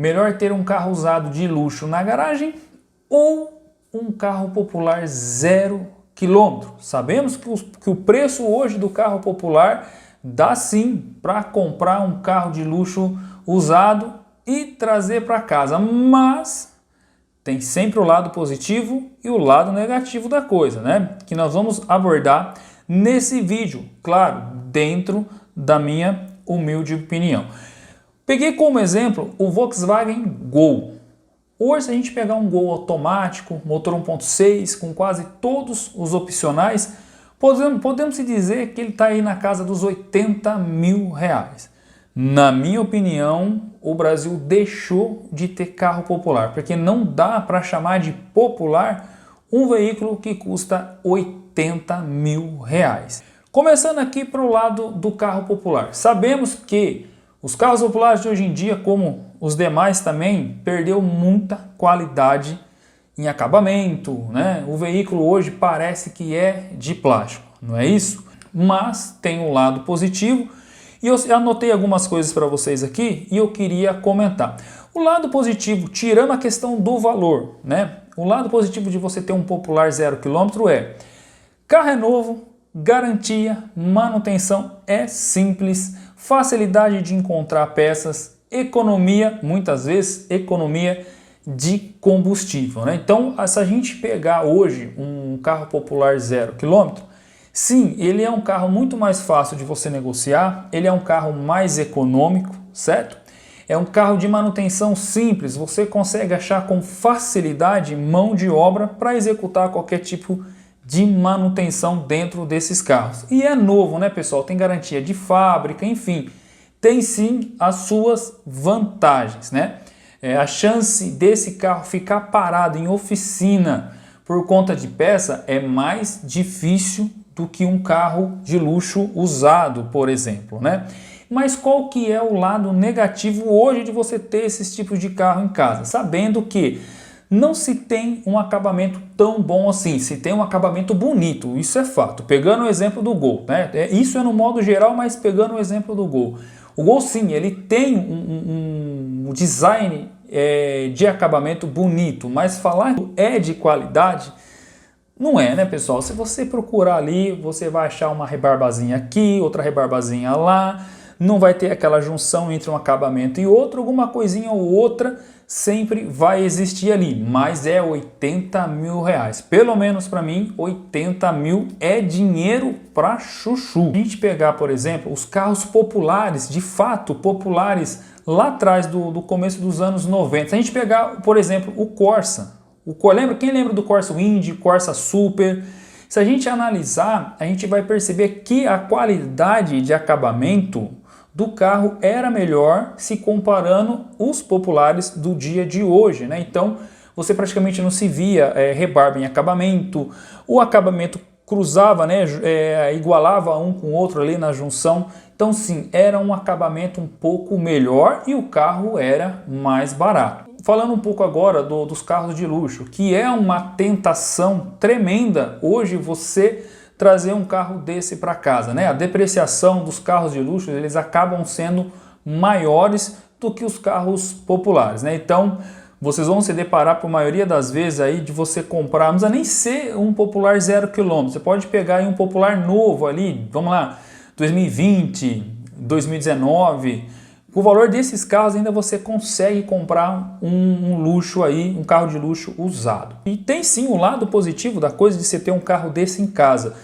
Melhor ter um carro usado de luxo na garagem ou um carro popular 0 km? Sabemos que o preço hoje do carro popular dá sim para comprar um carro de luxo usado e trazer para casa, mas tem sempre o lado positivo e o lado negativo da coisa, né? Que nós vamos abordar nesse vídeo, claro, dentro da minha humilde opinião. Peguei como exemplo o Volkswagen Gol. Hoje, se a gente pegar um Gol automático, motor 1.6, com quase todos os opcionais, podemos dizer que ele está aí na casa dos 80 mil reais. Na minha opinião, o Brasil deixou de ter carro popular, porque não dá para chamar de popular um veículo que custa 80 mil reais. Começando aqui para o lado do carro popular. Sabemos que os carros populares de hoje em dia, como os demais também, perdeu muita qualidade em acabamento, né? O veículo hoje parece que é de plástico, não é isso? Mas tem um lado positivo. E eu anotei algumas coisas para vocês aqui e eu queria comentar. O lado positivo, tirando a questão do valor, né? O lado positivo de você ter um popular 0 km é: carro é novo, garantia, manutenção é simples, facilidade de encontrar peças, economia, muitas vezes economia de combustível, né? Então, se a gente pegar hoje um carro popular 0 km, sim, ele é um carro muito mais fácil de você negociar, ele é um carro mais econômico, certo? É um carro de manutenção simples, você consegue achar com facilidade mão de obra para executar qualquer tipo de manutenção dentro desses carros. E é novo, né, pessoal? Tem garantia de fábrica, enfim, tem sim as suas vantagens, né? A chance desse carro ficar parado em oficina por conta de peça é mais difícil do que um carro de luxo usado, por exemplo, né? Mas qual que é o lado negativo hoje de você ter esses tipos de carro em casa? Sabendo que não se tem um acabamento tão bom assim, se tem um acabamento bonito, isso é fato. Pegando o exemplo do Gol, né? Isso é no modo geral, mas pegando o exemplo do Gol. O Gol sim, ele tem um design de acabamento bonito, mas falar é de qualidade, não é, né, pessoal? Se você procurar ali, você vai achar uma rebarbazinha aqui, outra rebarbazinha lá, não vai ter aquela junção entre um acabamento e outro, alguma coisinha ou outra sempre vai existir ali, mas é 80 mil reais. Pelo menos para mim, 80 mil é dinheiro para chuchu. A gente pegar, por exemplo, os carros populares, de fato populares, lá atrás do começo dos anos 90. Se a gente pegar, por exemplo, o Corsa, quem lembra do Corsa Wind, Corsa Super? Se a gente analisar, a gente vai perceber que a qualidade de acabamento do carro era melhor se comparando os populares do dia de hoje, né? Então você praticamente não se via rebarba em acabamento, o acabamento cruzava, né? Igualava um com o outro ali na junção. Então sim, era um acabamento um pouco melhor e o carro era mais barato. Falando um pouco agora dos carros de luxo, que é uma tentação tremenda hoje você trazer um carro desse para casa, né? A depreciação dos carros de luxo, eles acabam sendo maiores do que os carros populares, né? Então, vocês vão se deparar por maioria das vezes aí de você comprar, não precisa nem ser um popular 0 km, você pode pegar aí um popular novo ali, vamos lá, 2020, 2019, com o valor desses carros ainda você consegue comprar um luxo aí, um carro de luxo usado. E tem sim o lado positivo da coisa de você ter um carro desse em casa.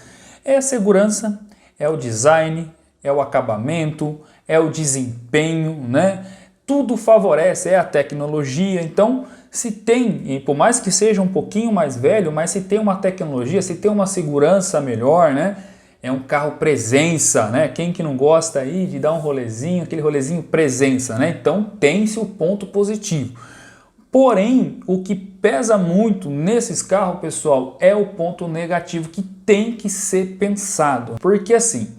É a segurança, é o design, é o acabamento, é o desempenho, né? Tudo favorece, é a tecnologia. Então, se tem, e por mais que seja um pouquinho mais velho, mas se tem uma tecnologia, se tem uma segurança melhor, né? É um carro presença, né? Quem que não gosta aí de dar um rolezinho, aquele rolezinho presença, né? Então tem-se o ponto positivo. Porém, o que pesa muito nesses carros, pessoal, é o ponto negativo que tem que ser pensado. Porque assim,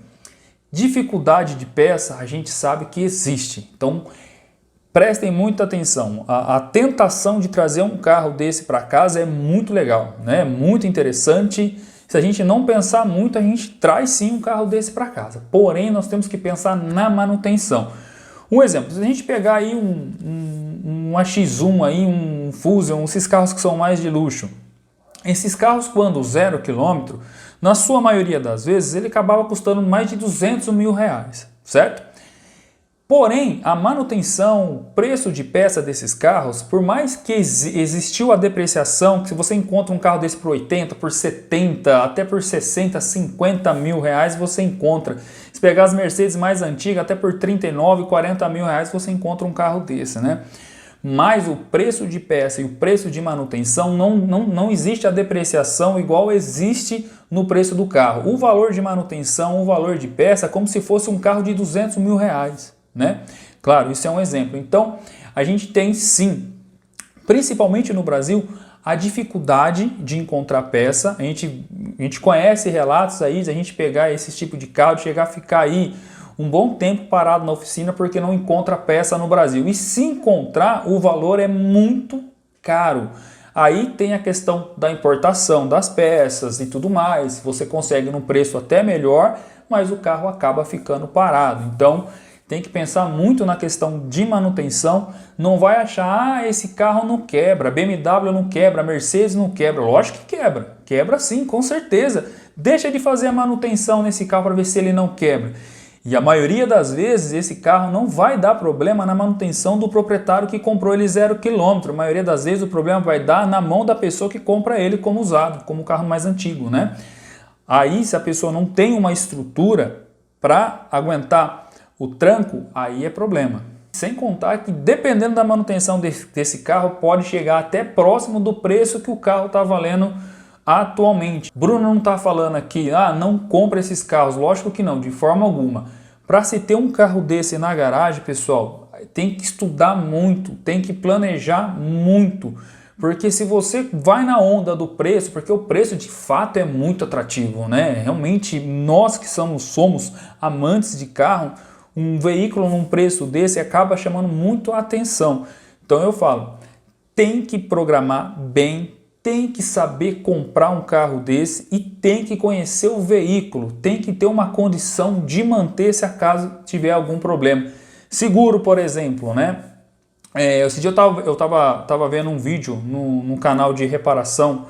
dificuldade de peça a gente sabe que existe. Então prestem muita atenção. A tentação de trazer um carro desse para casa é muito legal, né? Muito interessante. Se a gente não pensar muito, a gente traz sim um carro desse para casa. Porém, nós temos que pensar na manutenção. Um exemplo, se a gente pegar aí um um AX1 aí, um Fusion, esses carros que são mais de luxo. Esses carros, quando 0 km, na sua maioria das vezes, ele acabava custando mais de 200 mil reais, certo? Porém, a manutenção, o preço de peça desses carros, por mais que existiu a depreciação, que se você encontra um carro desse por 80, por 70, até por 60, 50 mil reais você encontra. Se pegar as Mercedes mais antigas, até por 39, 40 mil reais você encontra um carro desse, né? Mas o preço de peça e o preço de manutenção não existe a depreciação igual existe no preço do carro. O valor de manutenção, o valor de peça é como se fosse um carro de 200 mil reais. Né? Claro, isso é um exemplo. Então, a gente tem sim, principalmente no Brasil, a dificuldade de encontrar peça. A gente conhece relatos aí de a gente pegar esse tipo de carro, chegar a ficar aí um bom tempo parado na oficina porque não encontra peça no Brasil. E se encontrar, o valor é muito caro. Aí tem a questão da importação das peças e tudo mais. Você consegue num preço até melhor, mas o carro acaba ficando parado. Então, tem que pensar muito na questão de manutenção. Não vai achar, esse carro não quebra, BMW não quebra, Mercedes não quebra. Lógico que quebra. Quebra sim, com certeza. Deixa de fazer a manutenção nesse carro para ver se ele não quebra. E a maioria das vezes esse carro não vai dar problema na manutenção do proprietário que comprou ele 0 km. A maioria das vezes o problema vai dar na mão da pessoa que compra ele como usado, como carro mais antigo, né? Aí, se a pessoa não tem uma estrutura para aguentar o tranco, aí é problema. Sem contar que dependendo da manutenção desse carro, pode chegar até próximo do preço que o carro está valendo atualmente. Bruno não está falando aqui, não compra esses carros. Lógico que não, de forma alguma. Para se ter um carro desse na garagem, pessoal, tem que estudar muito, tem que planejar muito. Porque se você vai na onda do preço, porque o preço de fato é muito atrativo, né? Realmente nós que somos amantes de carro, um veículo num preço desse acaba chamando muito a atenção. Então eu falo, tem que programar bem, tem que saber comprar um carro desse e tem que conhecer o veículo, tem que ter uma condição de manter se acaso tiver algum problema. Seguro, por exemplo, né? Esse dia eu tava vendo um vídeo no canal de reparação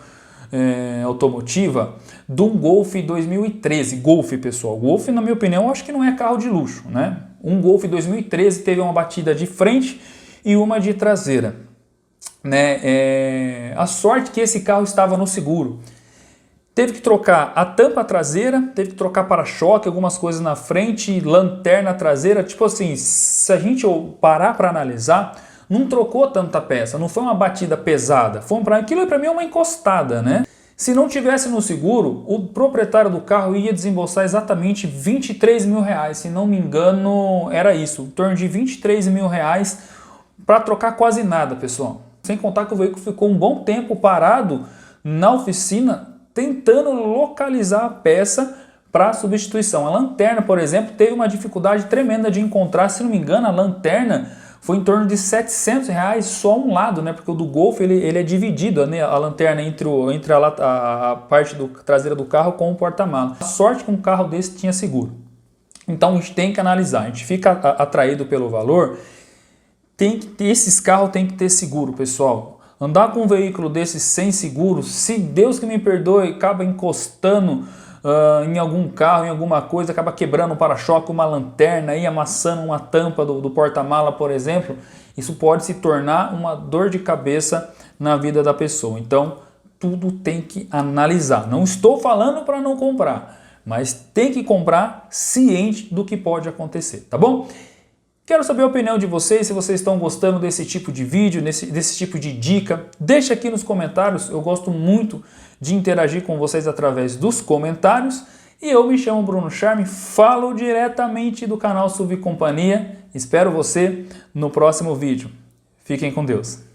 automotiva de um Golf 2013. Golf, pessoal. Golf, na minha opinião, eu acho que não é carro de luxo, né? Um Golf 2013 teve uma batida de frente e uma de traseira, né? A sorte que esse carro estava no seguro. Teve que trocar a tampa traseira, teve que trocar para-choque, algumas coisas na frente, lanterna traseira. Tipo assim, se a gente parar para analisar, não trocou tanta peça, não foi uma batida pesada. Aquilo para mim é uma encostada, né? Se não tivesse no seguro, o proprietário do carro ia desembolsar exatamente 23 mil reais. Se não me engano, era isso, em torno de 23 mil reais para trocar quase nada, pessoal. Sem contar que o veículo ficou um bom tempo parado na oficina tentando localizar a peça para substituição. A lanterna, por exemplo, teve uma dificuldade tremenda de encontrar. Se não me engano, a lanterna foi em torno de 700 reais só um lado, né? Porque o do Golf ele é dividido, né? A lanterna entre a parte traseira do carro com o porta-malas. A sorte que um carro desse tinha seguro. Então a gente tem que analisar, a gente fica atraído pelo valor. Esses carros tem que ter seguro, pessoal. Andar com um veículo desse sem seguro, se Deus que me perdoe, acaba encostando em algum carro, em alguma coisa, acaba quebrando um para-choque, uma lanterna, aí, amassando uma tampa do porta-mala, por exemplo, isso pode se tornar uma dor de cabeça na vida da pessoa. Então, tudo tem que analisar. Não estou falando para não comprar, mas tem que comprar ciente do que pode acontecer, tá bom? Quero saber a opinião de vocês, se vocês estão gostando desse tipo de vídeo, desse tipo de dica. Deixa aqui nos comentários, eu gosto muito de interagir com vocês através dos comentários. E eu me chamo Bruno Charme, falo diretamente do canal SUV Companhia. Espero você no próximo vídeo. Fiquem com Deus.